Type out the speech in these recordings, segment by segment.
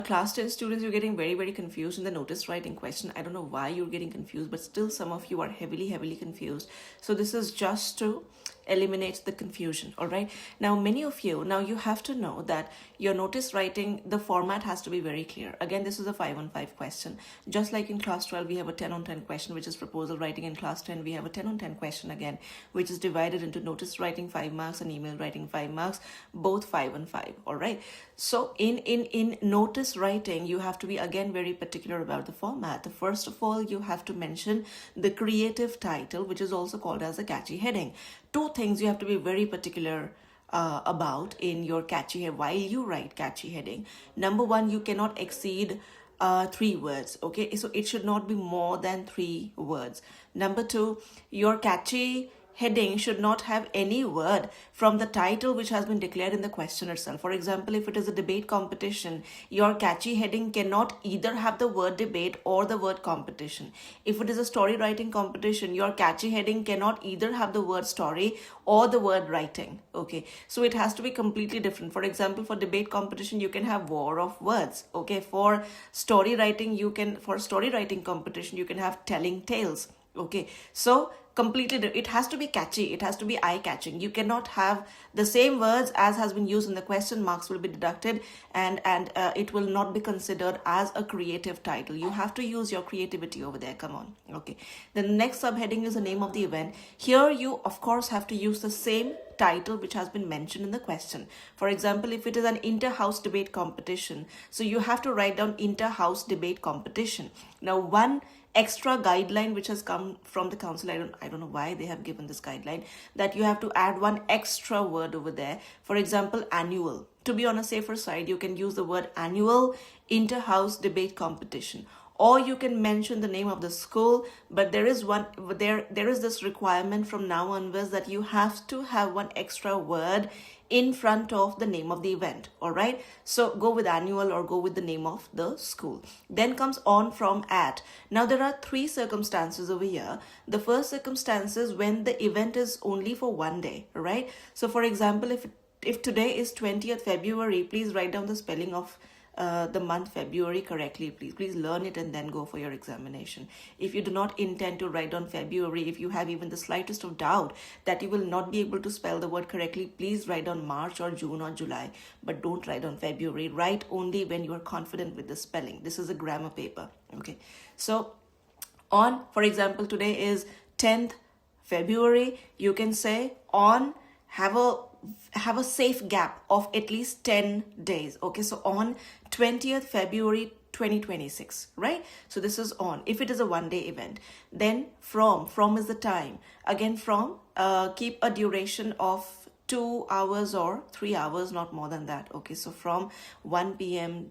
Class 10 students, you're getting very confused in the notice writing question. I don't know why you're getting confused, but still some of you are heavily confused. So this is just to eliminate the confusion. All right, now many of you, now you have to know that your notice writing, the format has to be very clear. Again, this is a 5 on 5 question. Just like in class 12 we have a 10 on 10 question, which is proposal writing. In class 10 we have a 10 on 10 question again, which is divided into notice writing 5 marks and email writing 5 marks, both 5 on 5. All right, so in notice writing, you have to be again very particular about the format. First of all, you have to mention the creative title, which is also called as a catchy heading. Two things you have to be very particular about in your catchy head while you write catchy heading. Number one, you cannot exceed 3 words. Okay, so it should not be more than 3 words. Number two, your catchy heading should not have any word from the title which has been declared in the question itself. For example, if it is a debate competition, your catchy heading cannot either have the word debate or the word competition. If it is a story writing competition, your catchy heading cannot either have the word story or the word writing. Okay, so it has to be completely different. For example, for debate competition, you can have war of words. Okay, for story writing, for story writing competition, you can have telling tales. Okay, so completely it has to be catchy, it has to be eye-catching. You cannot have the same words as has been used in the question. Marks will be deducted, and it will not be considered as a creative title. You have to use your creativity over there. Come on. Okay, the next subheading is the name of the event. Here you of course have to use the same title which has been mentioned in the question. For example, if it is an inter-house debate competition, so you have to write down inter-house debate competition. Now, one extra guideline which has come from the council, I don't know why they have given this guideline, that you have to add one extra word over there. For example, annual. To be on a safer side, you can use the word annual inter-house debate competition, or you can mention the name of the school. But there is this requirement from now onwards that you have to have one extra word in front of the name of the event. All right, so go with annual or go with the name of the school. Then comes on, from, at. Now there are 3 circumstances over here. The first circumstance is when the event is only for one day. Right, so for example, if today is 20th February, please write down the spelling of the month February correctly. Please learn it and then go for your examination. If you do not intend to write on February, if you have even the slightest of doubt that you will not be able to spell the word correctly, please write on March or June or July, but don't write on February. Write only when you are confident with the spelling. This is a grammar paper. Okay, so on, for example, today is 10th February, you can say on, have a safe gap of at least 10 days. Okay, so on 20th February 2026, right? So this is on, if it is a one-day event. Then from is the time. Again, from, keep a duration of 2 hours or 3 hours, not more than that. Okay, so from 1 p.m.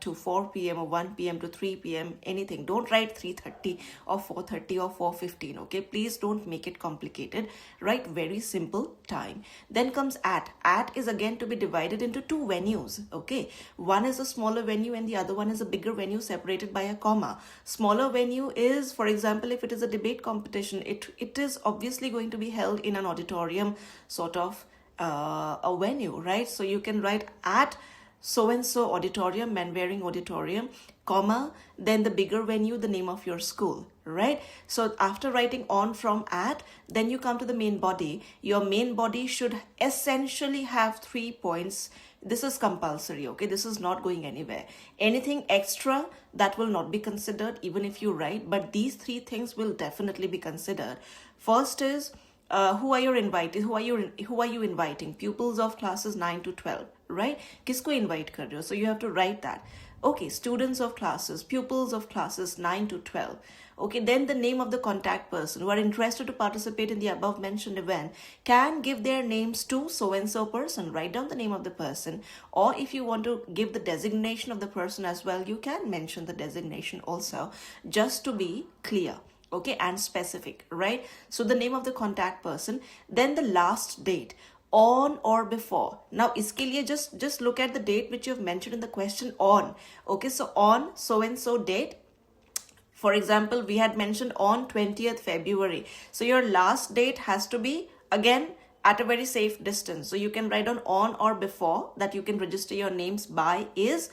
To 4 p.m. or 1 p.m. to 3 p.m. anything. Don't write 3:30 or 4:30 or 4:15. Okay, please don't make it complicated. Write very simple time. Then comes at. At is again to be divided into 2 venues. Okay, one is a smaller venue and the other one is a bigger venue separated by a comma. Smaller venue is, for example, if it is a debate competition, it is obviously going to be held in an auditorium sort of a venue, right? So you can write at so and so auditorium, Manwaring auditorium, comma, then the bigger venue, the name of your school, right? So after writing on, from, at, then you come to the main body. Your main body should essentially have 3 points. This is compulsory. Okay, this is not going anywhere. Anything extra, that will not be considered even if you write, but these 3 things will definitely be considered. First is who are you inviting? Pupils of classes 9 to 12, right? Kisko invite kar rahe ho? So you have to write that. Okay, students of classes, pupils of classes 9 to 12. Okay, then the name of the contact person who are interested to participate in the above mentioned event can give their names to so and so person. Write down the name of the person, or if you want to give the designation of the person as well, you can mention the designation also, just to be clear. Okay, and specific, right? So the name of the contact person, then the last date, on or before. Now iske liye just look at the date which you have mentioned in the question, on. Okay, so on so and so date. For example, we had mentioned on 20th February. So your last date has to be again at a very safe distance. So you can write on or before, that you can register your names by, is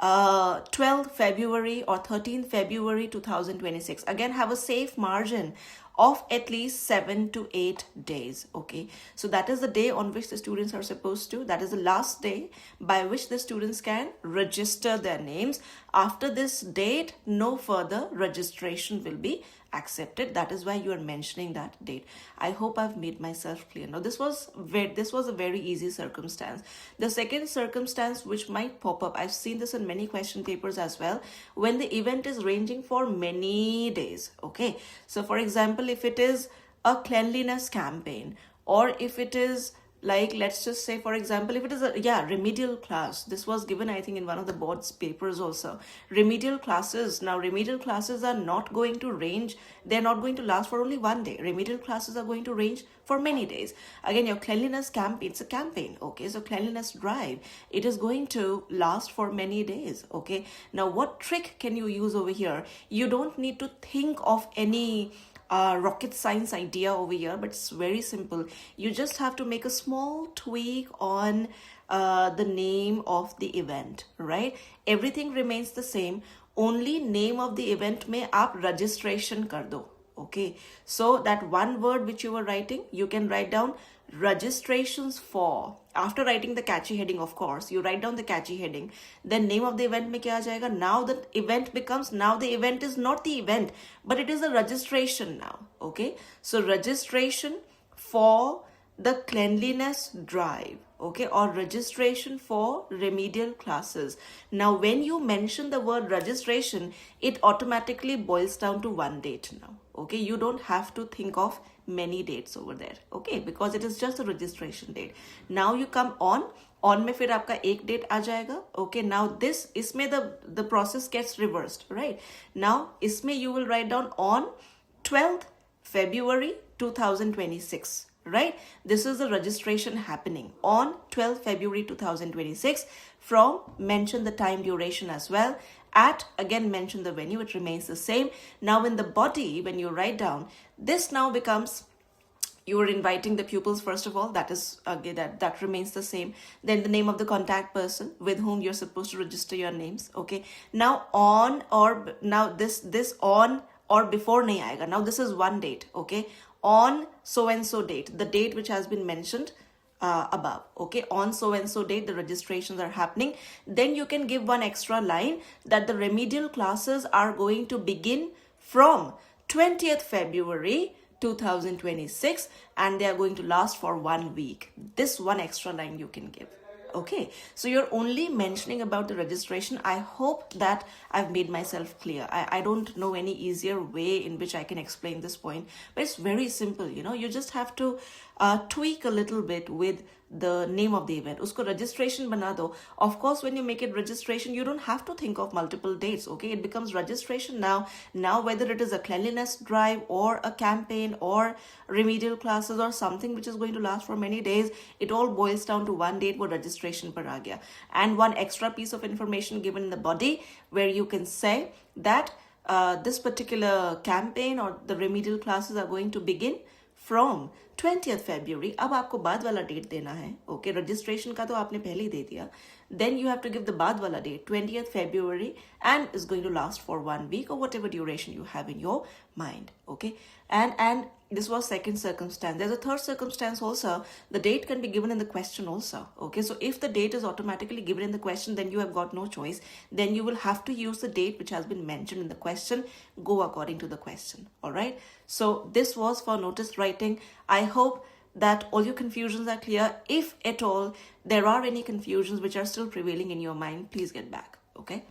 12th February or 13th February 2026. Again, have a safe margin of at least 7 to 8 days. Okay, so that is the day on which the students are supposed to, that is the last day by which the students can register their names. After this date, no further registration will be accepted. That is why you are mentioning that date. I hope I've made myself clear. Now this was a very easy circumstance. The second circumstance which might pop up, I've seen this in many question papers as well, when the event is ranging for many days. Okay, so for example, if it is a cleanliness campaign, or if it is like, let's just say, for example, if it is a remedial class. This was given, I think, in one of the board's papers also. Remedial classes. Now remedial classes are not going to range, they're not going to last for only one day. Remedial classes are going to range for many days. Again, your cleanliness campaign, it's a campaign. Okay, so cleanliness drive, it is going to last for many days. Okay, now what trick can you use over here? You don't need to think of any rocket science idea over here, but it's very simple. You just have to make a small tweak on the name of the event, right? Everything remains the same, only name of the event mein aap registration kar do. Okay, so that one word which you were writing, you can write down registrations for. After writing the catchy heading, of course, you write down the catchy heading. Then name of the event mein kya aa jayega? Now the event becomes, now the event is not the event, but it is a registration now. Okay, so registration for the cleanliness drive. Okay, or registration for remedial classes. Now when you mention the word registration, it automatically boils down to one date now. Okay, you don't have to think of many dates over there. Okay, because it is just a registration date. Now you come on में फिर आपका एक date आ जाएगा. Okay, now this, इसमें the process gets reversed, right? Now इसमें you will write down on 12th February 2026. Right, this is the registration happening on 12th February 2026. From, mention the time duration as well. At, again mention the venue, it remains the same. Now in the body, when you write down, this now becomes, you are inviting the pupils first of all, that is again that remains the same. Then the name of the contact person with whom you're supposed to register your names. Okay, now on, or now this on or before nahi aayega. Now this is one date. Okay, on so and so date, the date which has been mentioned above. Okay, on so and so date the registrations are happening. Then you can give one extra line that the remedial classes are going to begin from 20th February 2026 and they are going to last for 1 week. This one extra line you can give. Okay, so you're only mentioning about the registration. I hope that I've made myself clear. I don't know any easier way in which I can explain this point, but it's very simple. You know, you just have to tweak a little bit with the name of the event. Usko registration bana do. Of course, when you make it registration, you don't have to think of multiple dates. Okay, it becomes registration now. Now, whether it is a cleanliness drive or a campaign or remedial classes or something which is going to last for many days, it all boils down to one date where registration par aa gaya. And one extra piece of information given in the body where you can say that this particular campaign or the remedial classes are going to begin from 20th February. अब आपको बाद वाला date देना है. Okay, registration का तो आपने पहले ही दे दिया. Then you have to give the बाद वाला date, 20th February, and is going to last for 1 week or whatever duration you have in your mind. Okay, and this was second circumstance. There's a third circumstance also. The date can be given in the question also. Okay, so if the date is automatically given in the question, then you have got no choice. Then you will have to use the date which has been mentioned in the question. Go according to the question. All right. So this was for notice writing. I hope that all your confusions are clear. If at all there are any confusions which are still prevailing in your mind, please get back. Okay.